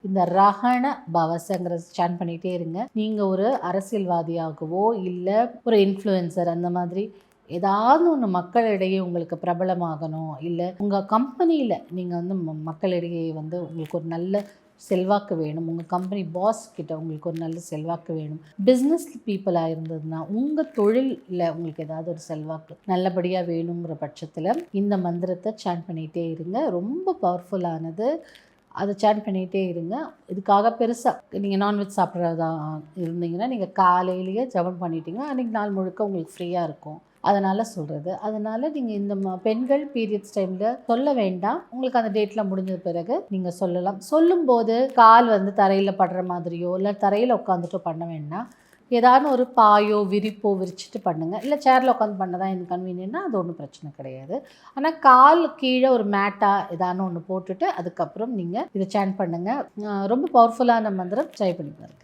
இந்த ரஹண பவசங்கிற சான் பண்ணிகிட்டே இருங்க. நீங்கள் ஒரு அரசியல்வாதியாகவோ இல்லை ஒரு இன்ஃப்ளூயன்சர் அந்த மாதிரி ஏதாவது ஒன்று மக்களிடையே உங்களுக்கு பிரபலமாகணும், இல்லை உங்கள் கம்பெனியில் நீங்கள் வந்து மக்களிடையே வந்து உங்களுக்கு ஒரு நல்ல செல்வாக்கு வேணும், உங்கள் கம்பெனி பாஸ் கிட்ட உங்களுக்கு ஒரு நல்ல செல்வாக்கு வேணும், பிஸ்னஸ் பீப்புளாக இருந்ததுன்னா உங்கள் தொழிலில் உங்களுக்கு ஏதாவது ஒரு செல்வாக்கு நல்லபடியாக வேணுங்கிற பட்சத்தில் இந்த மந்திரத்தை சான் பண்ணிகிட்டே இருங்க. ரொம்ப பவர்ஃபுல்லானது. அதை சான் பண்ணிகிட்டே இருங்க. இதுக்காக பெருசாக நீங்கள் நான்வெஜ் சாப்பிட்றதா இருந்தீங்கன்னா நீங்கள் காலையிலேயே ஜபம் பண்ணிட்டீங்கன்னா அன்றைக்கி நாள் முழுக்க உங்களுக்கு ஃப்ரீயாக இருக்கும். அதனால் சொல்கிறது. அதனால் நீங்கள் இந்த பெண்கள் பீரியட்ஸ் டைமில் சொல்ல வேண்டாம். உங்களுக்கு அந்த டேட்டில் முடிஞ்ச பிறகு நீங்கள் சொல்லலாம். சொல்லும்போது கால் வந்து தரையில் படுற மாதிரியோ இல்லை தரையில் உட்காந்துட்டோ பண்ண வேண்டாம். ஏதாவது ஒரு பாயோ விரிப்போ விரிச்சிட்டு பண்ணுங்கள். இல்லை சேரில் உட்காந்து பண்ண தான் இன்கன்வீனியன்ட்னா அது ஒன்றும் பிரச்சனை கிடையாது. ஆனால் கால் கீழே ஒரு மேட்டாக ஏதானு ஒன்று போட்டுட்டு அதுக்கப்புறம் நீங்கள் இதை சான் பண்ணுங்கள். ரொம்ப பவர்ஃபுல்லான மந்திரம். ட்ரை பண்ணி பாருங்கள்.